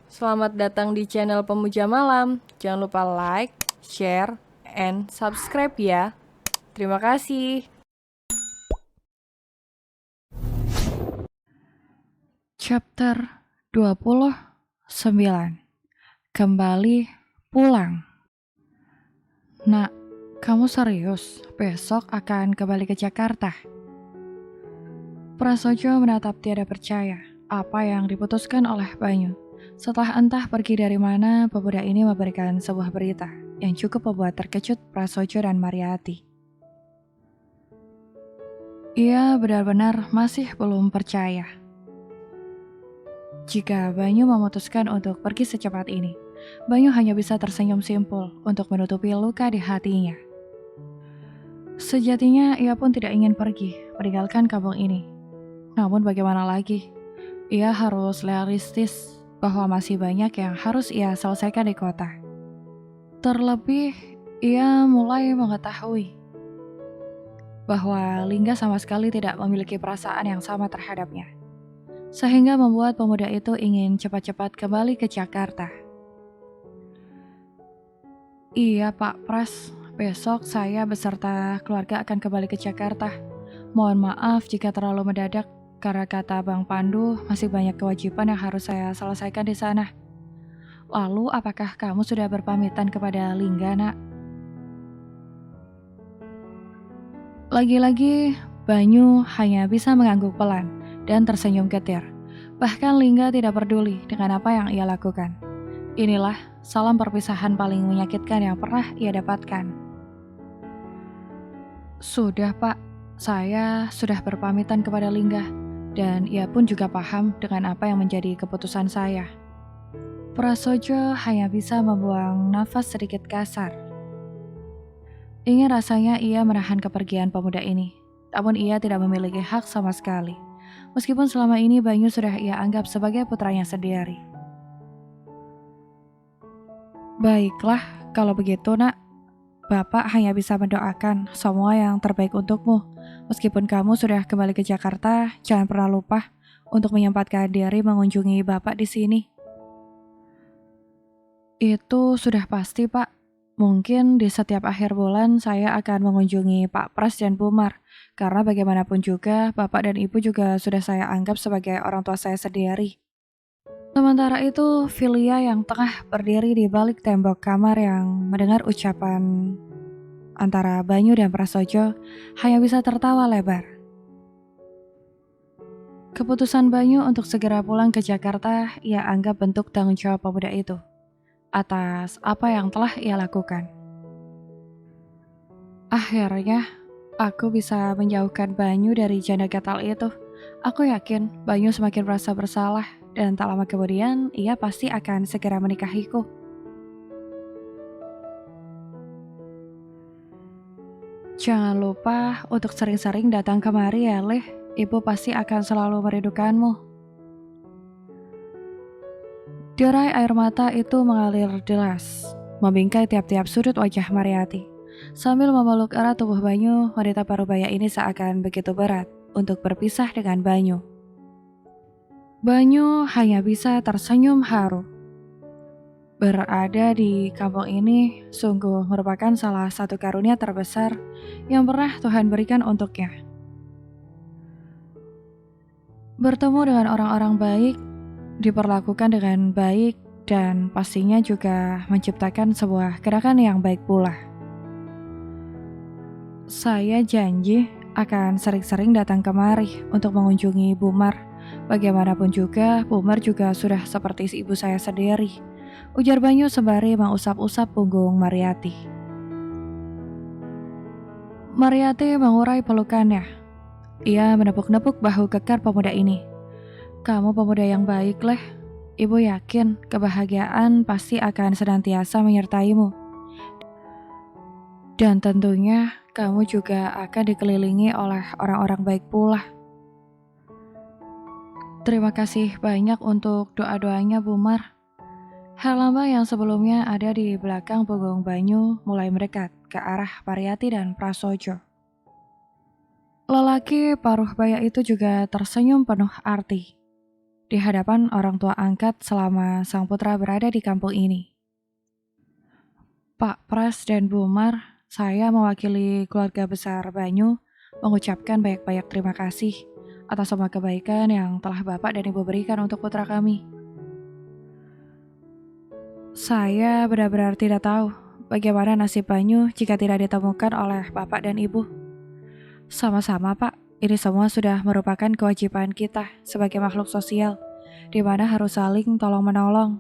Selamat datang di channel Pemuja Malam. Jangan lupa like, share, and subscribe ya. Terima kasih. Chapter 29. Kembali pulang. Nak, kamu serius besok akan kembali ke Jakarta? Prasojo menatap tiada percaya apa yang diputuskan oleh Banyu. Setelah entah pergi dari mana, pemuda ini memberikan sebuah berita yang cukup membuat terkejut Prasojo dan Mariati. Ia benar-benar masih belum percaya jika Banyu memutuskan untuk pergi secepat ini. Banyu hanya bisa tersenyum simpul untuk menutupi luka di hatinya. Sejatinya ia pun tidak ingin pergi, meninggalkan kampung ini. Namun bagaimana lagi? Ia harus realistis bahwa masih banyak yang harus ia selesaikan di kota. Terlebih, ia mulai mengetahui bahwa Lingga sama sekali tidak memiliki perasaan yang sama terhadapnya. Sehingga membuat pemuda itu ingin cepat-cepat kembali ke Jakarta. Iya Pak Pras, besok saya beserta keluarga akan kembali ke Jakarta. Mohon maaf jika terlalu mendadak, karena kata Bang Pandu masih banyak kewajiban yang harus saya selesaikan di sana. Lalu apakah kamu sudah berpamitan kepada Lingga, Nak? Lagi-lagi, Banyu hanya bisa mengangguk pelan dan tersenyum getir. Bahkan Lingga tidak peduli dengan apa yang ia lakukan. Inilah salam perpisahan paling menyakitkan yang pernah ia dapatkan. Sudah Pak, saya sudah berpamitan kepada Lingga, dan ia pun juga paham dengan apa yang menjadi keputusan saya. Prasojo hanya bisa membuang nafas sedikit kasar. Ingin rasanya ia menahan kepergian pemuda ini, namun ia tidak memiliki hak sama sekali. Meskipun selama ini Banyu sudah ia anggap sebagai putranya sendiri. Baiklah, kalau begitu Nak. Bapak hanya bisa mendoakan semua yang terbaik untukmu. Meskipun kamu sudah kembali ke Jakarta, jangan pernah lupa untuk menyempatkan diri mengunjungi Bapak di sini. Itu sudah pasti, Pak. Mungkin di setiap akhir bulan saya akan mengunjungi Pak Pras dan Bu Mar, karena bagaimanapun juga Bapak dan Ibu juga sudah saya anggap sebagai orang tua saya sendiri. Sementara itu, Filia yang tengah berdiri di balik tembok kamar yang mendengar ucapan antara Banyu dan Prasojo hanya bisa tertawa lebar. Keputusan Banyu untuk segera pulang ke Jakarta ia anggap bentuk tanggung jawab pemuda itu atas apa yang telah ia lakukan. Akhirnya, aku bisa menjauhkan Banyu dari janda gatal itu. Aku yakin Banyu semakin merasa bersalah dan tak lama kemudian ia pasti akan segera menikahiku. Jangan lupa untuk sering-sering datang kemari ya, Leh. Ibu pasti akan selalu merindukanmu. Derai air mata itu mengalir deras, membingkai tiap-tiap sudut wajah Mariati. Sambil memeluk erat tubuh Banyu, wanita parubaya ini seakan begitu berat untuk berpisah dengan Banyu. Banyu hanya bisa tersenyum haru. Berada di kampung ini sungguh merupakan salah satu karunia terbesar yang pernah Tuhan berikan untuknya. Bertemu dengan orang-orang baik, diperlakukan dengan baik, dan pastinya juga menciptakan sebuah gerakan yang baik pula. Saya janji akan sering-sering datang kemari untuk mengunjungi Bu Mar. Bagaimanapun juga, Bu Mar juga sudah seperti ibu saya sendiri, ujar Banyu sembari mengusap-usap punggung Mariati. Mariati mengurai pelukannya. Ia menepuk-nepuk bahu kekar pemuda ini. Kamu pemuda yang baik, Leh. Ibu yakin kebahagiaan pasti akan senantiasa menyertaimu. Dan tentunya kamu juga akan dikelilingi oleh orang-orang baik pula. Terima kasih banyak untuk doa-doanya, Bu Mar. Halamba yang sebelumnya ada di belakang punggung Banyu mulai mendekat ke arah Pariati dan Prasojo. Lelaki paruh baya itu juga tersenyum penuh arti. di hadapan orang tua angkat selama sang putra berada di kampung ini. Pak Pras dan Bu Mar, saya mewakili keluarga besar Banyu mengucapkan banyak-banyak terima kasih atas semua kebaikan yang telah Bapak dan Ibu berikan untuk putra kami. Saya benar-benar tidak tahu bagaimana nasib Banyu jika tidak ditemukan oleh Bapak dan Ibu. Sama-sama, Pak. Ini semua sudah merupakan kewajiban kita sebagai makhluk sosial, di mana harus saling tolong-menolong.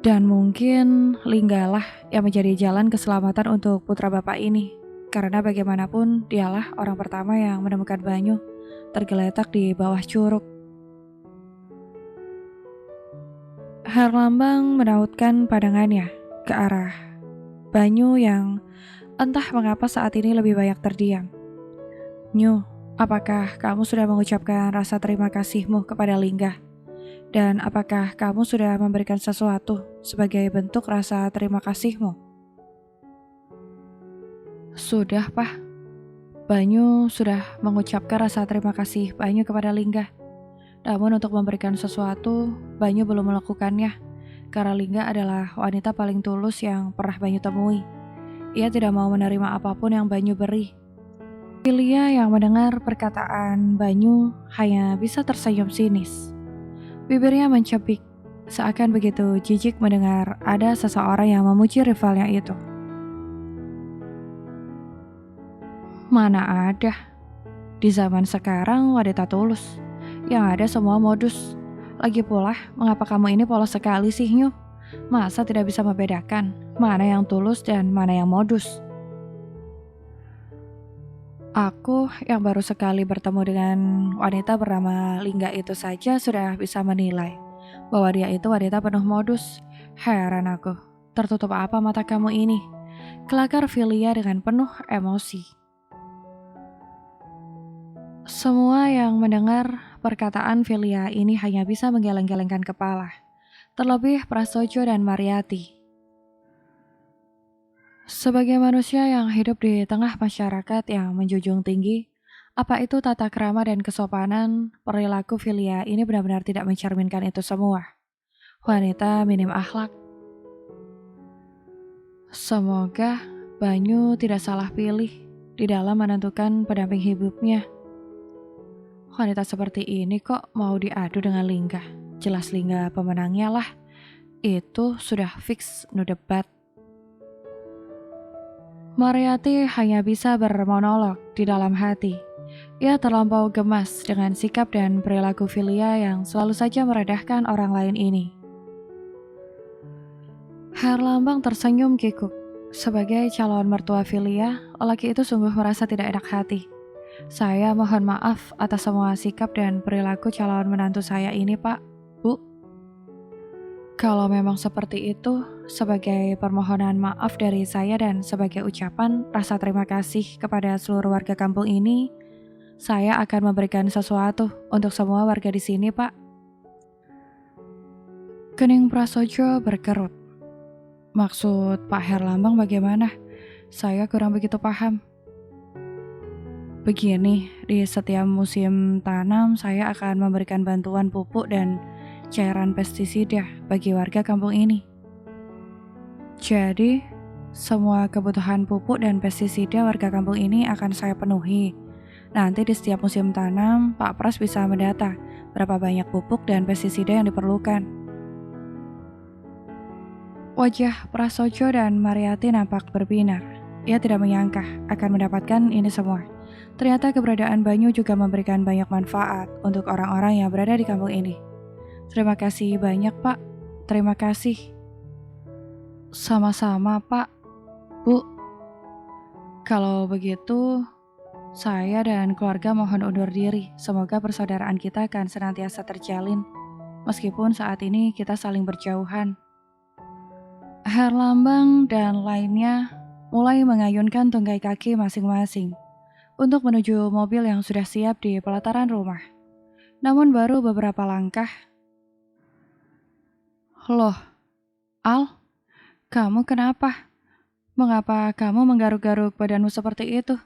Dan mungkin Linggalah yang menjadi jalan keselamatan untuk putra Bapak ini. Karena bagaimanapun dialah orang pertama yang menemukan Banyu tergeletak di bawah curug. Herlambang menautkan pandangannya ke arah Banyu yang entah mengapa saat ini lebih banyak terdiam. Nyu, apakah kamu sudah mengucapkan rasa terima kasihmu kepada Linggah? Dan apakah kamu sudah memberikan sesuatu sebagai bentuk rasa terima kasihmu? Sudah, Pak. Banyu sudah mengucapkan rasa terima kasih Banyu kepada Linggah. Namun untuk memberikan sesuatu, Banyu belum melakukannya. Karena Linggah adalah wanita paling tulus yang pernah Banyu temui. Ia tidak mau menerima apapun yang Banyu beri. Filia yang mendengar perkataan Banyu hanya bisa tersenyum sinis. Bibirnya mencepik, seakan begitu jijik mendengar ada seseorang yang memuji rivalnya itu. Mana ada, di zaman sekarang wanita tulus, yang ada semua modus. Lagi pula, mengapa kamu ini polos sekali sih, Nyu? Masa tidak bisa membedakan mana yang tulus dan mana yang modus? Aku yang baru sekali bertemu dengan wanita bernama Lingga itu saja sudah bisa menilai bahwa dia itu wanita penuh modus. Heran aku, tertutup apa mata kamu ini? Kelakar Filia dengan penuh emosi. Semua yang mendengar perkataan Filia ini hanya bisa menggeleng-gelengkan kepala. Terlebih Prasojo dan Mariati. Sebagai manusia yang hidup di tengah masyarakat yang menjunjung tinggi, apa itu tata krama dan kesopanan, perilaku Filia ini benar-benar tidak mencerminkan itu semua. Wanita minim akhlak. Semoga Banyu tidak salah pilih di dalam menentukan pendamping hidupnya. Wanita seperti ini kok mau diadu dengan Linggah? Jelas Linggah pemenangnya lah. Itu sudah fix, no debat. Mariati hanya bisa bermonolog di dalam hati. Ia terlampau gemas dengan sikap dan perilaku Filia yang selalu saja meredahkan orang lain ini. Herlambang tersenyum kikuk. Sebagai calon mertua Filia, lelaki itu sungguh merasa tidak enak hati. Saya mohon maaf atas semua sikap dan perilaku calon menantu saya ini, Pak, Bu. Kalau memang seperti itu, sebagai permohonan maaf dari saya dan sebagai ucapan rasa terima kasih kepada seluruh warga kampung ini, saya akan memberikan sesuatu untuk semua warga di sini, Pak. Kening Prasojo berkerut. Maksud Pak Herlambang bagaimana? Saya kurang begitu paham. Begini, di setiap musim tanam saya akan memberikan bantuan pupuk dan cairan pestisida bagi warga kampung ini. Jadi, semua kebutuhan pupuk dan pestisida warga kampung ini akan saya penuhi. Nanti di setiap musim tanam, Pak Pras bisa mendata berapa banyak pupuk dan pestisida yang diperlukan. Wajah Prasojo dan Mariati nampak berbinar. Ia tidak menyangka akan mendapatkan ini semua. Ternyata keberadaan Banyu juga memberikan banyak manfaat untuk orang-orang yang berada di kampung ini. Terima kasih banyak, Pak. Terima kasih. Sama-sama, Pak. Bu. Kalau begitu, saya dan keluarga mohon undur diri. Semoga persaudaraan kita akan senantiasa terjalin, meskipun saat ini kita saling berjauhan. Herlambang dan lainnya mulai mengayunkan tunggai kaki masing-masing untuk menuju mobil yang sudah siap di pelataran rumah. Namun baru beberapa langkah. Loh, Al, kamu kenapa? Mengapa kamu menggaruk-garuk badanmu seperti itu?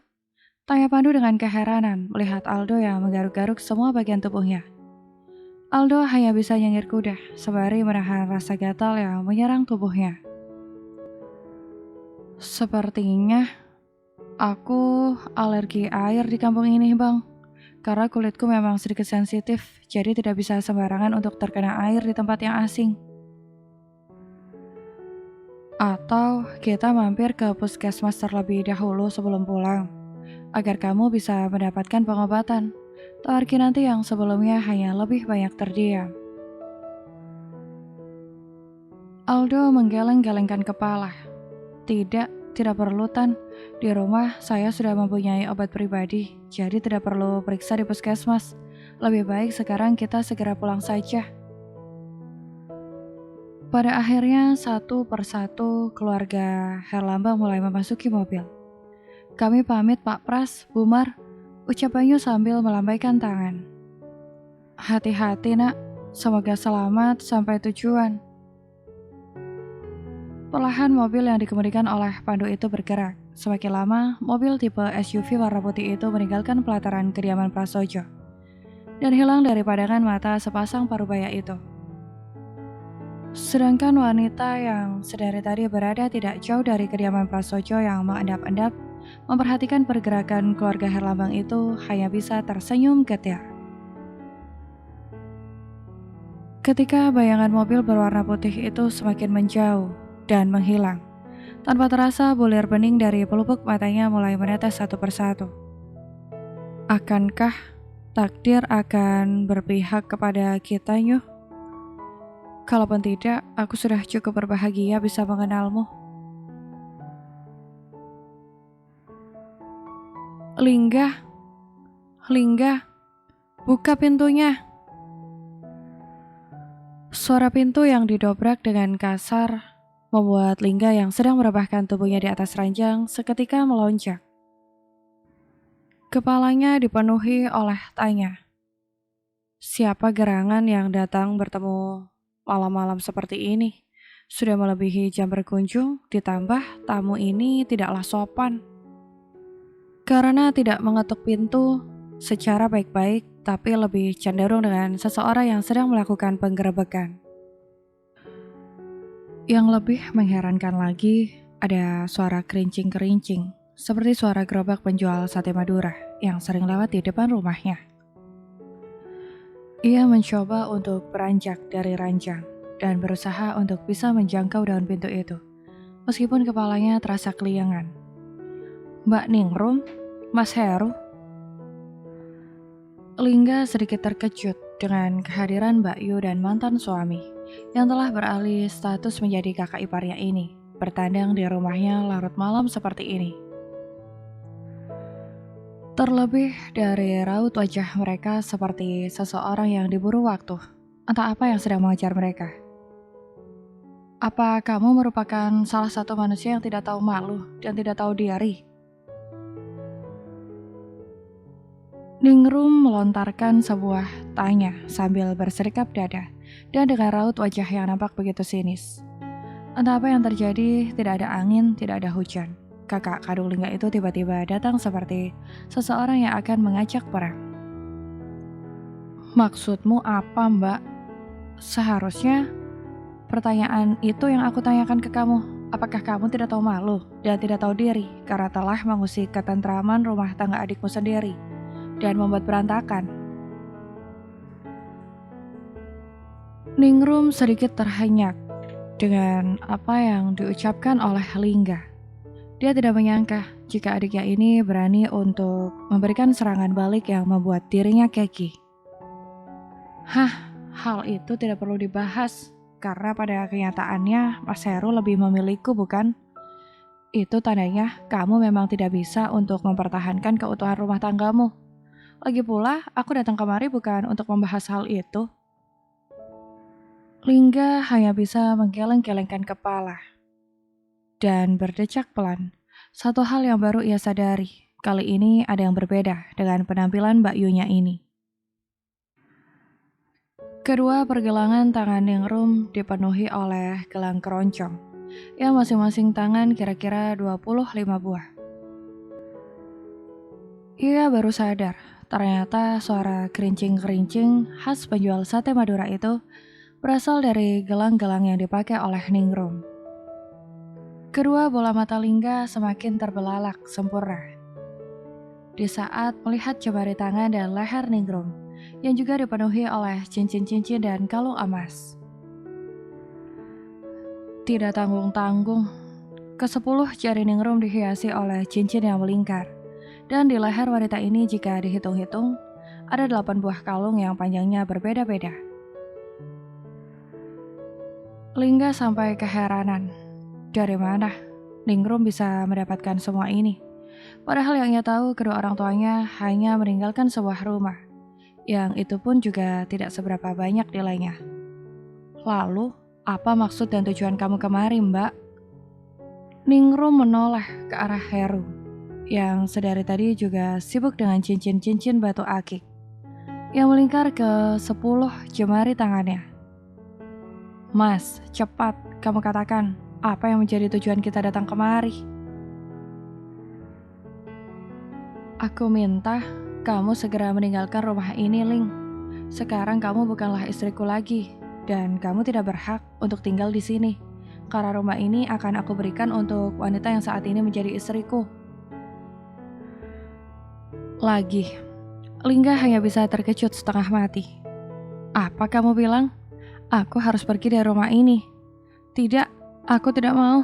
Tanya Pandu dengan keheranan melihat Aldo yang menggaruk-garuk semua bagian tubuhnya. Aldo hanya bisa nyengir kuda sembari menahan rasa gatal yang menyerang tubuhnya. Sepertinya aku alergi air di kampung ini, Bang. Karena kulitku memang sedikit sensitif, jadi tidak bisa sembarangan untuk terkena air di tempat yang asing. Atau kita mampir ke puskesmas terlebih dahulu sebelum pulang, agar kamu bisa mendapatkan pengobatan. Tawar Kinanti yang sebelumnya hanya lebih banyak terdiam. Aldo menggeleng-gelengkan kepala. Tidak perlu, Tan. Di rumah saya sudah mempunyai obat pribadi, jadi tidak perlu periksa di puskesmas. Lebih baik sekarang kita segera pulang saja. Pada akhirnya satu persatu keluarga Herlambang mulai memasuki mobil. Kami pamit Pak Pras, Bu Mar, ucap Banyu sambil melambaikan tangan. Hati-hati nak, semoga selamat sampai tujuan. Perlahan mobil yang dikemudikan oleh Pandu itu bergerak. Semakin lama, mobil tipe SUV warna putih itu meninggalkan pelataran kediaman Prasojo dan hilang dari pandangan mata sepasang parubaya itu. Sedangkan wanita yang sedari tadi berada tidak jauh dari kediaman Prasojo yang mengendap-endap memperhatikan pergerakan keluarga Herlambang itu hanya bisa tersenyum getir. Ketika bayangan mobil berwarna putih itu semakin menjauh dan menghilang, tanpa terasa bulir bening dari pelupuk matanya mulai menetes satu persatu. Akankah takdir akan berpihak kepada kita, Nyuh? Kalaupun tidak, aku sudah cukup berbahagia bisa mengenalmu. Lingga, buka pintunya. Suara pintu yang didobrak dengan kasar membuat Lingga yang sedang merebahkan tubuhnya di atas ranjang seketika melonjak. Kepalanya dipenuhi oleh tanya. Siapa gerangan yang datang bertemu malam-malam seperti ini? Sudah melebihi jam berkunjung, ditambah tamu ini tidaklah sopan. Karena tidak mengetuk pintu secara baik-baik, tapi lebih cenderung dengan seseorang yang sedang melakukan penggerebekan. Yang lebih mengherankan lagi, ada suara kerincing-kerincing, seperti suara gerobak penjual sate Madura yang sering lewat di depan rumahnya. Ia mencoba untuk beranjak dari ranjang dan berusaha untuk bisa menjangkau daun pintu itu, meskipun kepalanya terasa keliangan. Mbak Ningrum, Mas Heru. Lingga sedikit terkejut dengan kehadiran Mbak Yu dan mantan suami yang telah beralih status menjadi kakak iparnya ini, bertandang di rumahnya larut malam seperti ini. Terlebih dari raut wajah mereka seperti seseorang yang diburu waktu, entah apa yang sedang mengejar mereka. Apa kamu merupakan salah satu manusia yang tidak tahu malu dan tidak tahu diri? Ningrum melontarkan sebuah tanya sambil berserikap dada dan dengan raut wajah yang nampak begitu sinis. Entah apa yang terjadi, tidak ada angin, tidak ada hujan. Kakak kandung Lingga itu tiba-tiba datang seperti seseorang yang akan mengajak perang. Maksudmu apa, Mbak? Seharusnya pertanyaan itu yang aku tanyakan ke kamu. Apakah kamu tidak tahu malu dan tidak tahu diri karena telah mengusik ketentraman rumah tangga adikmu sendiri dan membuat berantakan? Ningrum sedikit terhenyak dengan apa yang diucapkan oleh Lingga. Dia tidak menyangka jika adiknya ini berani untuk memberikan serangan balik yang membuat dirinya keki. Hal itu tidak perlu dibahas, karena pada kenyataannya Mas Heru lebih memilihku, bukan? Itu tandanya kamu memang tidak bisa untuk mempertahankan keutuhan rumah tanggamu. Lagi pula, aku datang kemari bukan untuk membahas hal itu. Lingga hanya bisa menggeleng-gelengkan kepala dan berdecak pelan. Satu hal yang baru ia sadari, kali ini ada yang berbeda dengan penampilan Mbak Yunya ini. Kedua pergelangan tangan Ningrum dipenuhi oleh gelang keroncong, yang masing-masing tangan kira-kira 25 buah. Ia baru sadar, ternyata suara kerincing-kerincing khas penjual sate Madura itu berasal dari gelang-gelang yang dipakai oleh Ningrum. Kedua bola mata Lingga semakin terbelalak sempurna di saat melihat jemari tangan dan leher Ningrum yang juga dipenuhi oleh cincin-cincin dan kalung emas. Tidak tanggung-tanggung, ke-10 jari Ningrum dihiasi oleh cincin yang melingkar. Dan di leher wanita ini jika dihitung-hitung, ada 8 buah kalung yang panjangnya berbeda-beda. Lingga sampai keheranan. Dari mana Ningrum bisa mendapatkan semua ini? Padahal yang ia tahu kedua orang tuanya hanya meninggalkan sebuah rumah, yang itu pun juga tidak seberapa banyak nilainya. Lalu, apa maksud dan tujuan kamu kemari, Mbak? Ningrum menoleh ke arah Heru, yang sedari tadi juga sibuk dengan cincin-cincin batu akik yang melingkar ke 10 jemari tangannya. Mas, cepat kamu katakan apa yang menjadi tujuan kita datang kemari. Aku minta kamu segera meninggalkan rumah ini, Ling. Sekarang kamu bukanlah istriku lagi, dan kamu tidak berhak untuk tinggal di sini, karena rumah ini akan aku berikan untuk wanita yang saat ini menjadi istriku. Lagi, Lingga hanya bisa terkejut setengah mati. Apa kamu bilang? Aku harus pergi dari rumah ini. Tidak, aku tidak mau.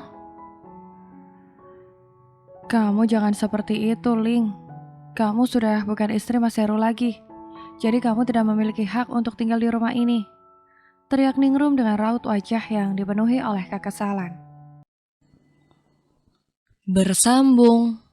Kamu jangan seperti itu, Ling. Kamu sudah bukan istri Mas Heru lagi. Jadi kamu tidak memiliki hak untuk tinggal di rumah ini. Teriak Ningrum dengan raut wajah yang dipenuhi oleh kekesalan. Bersambung.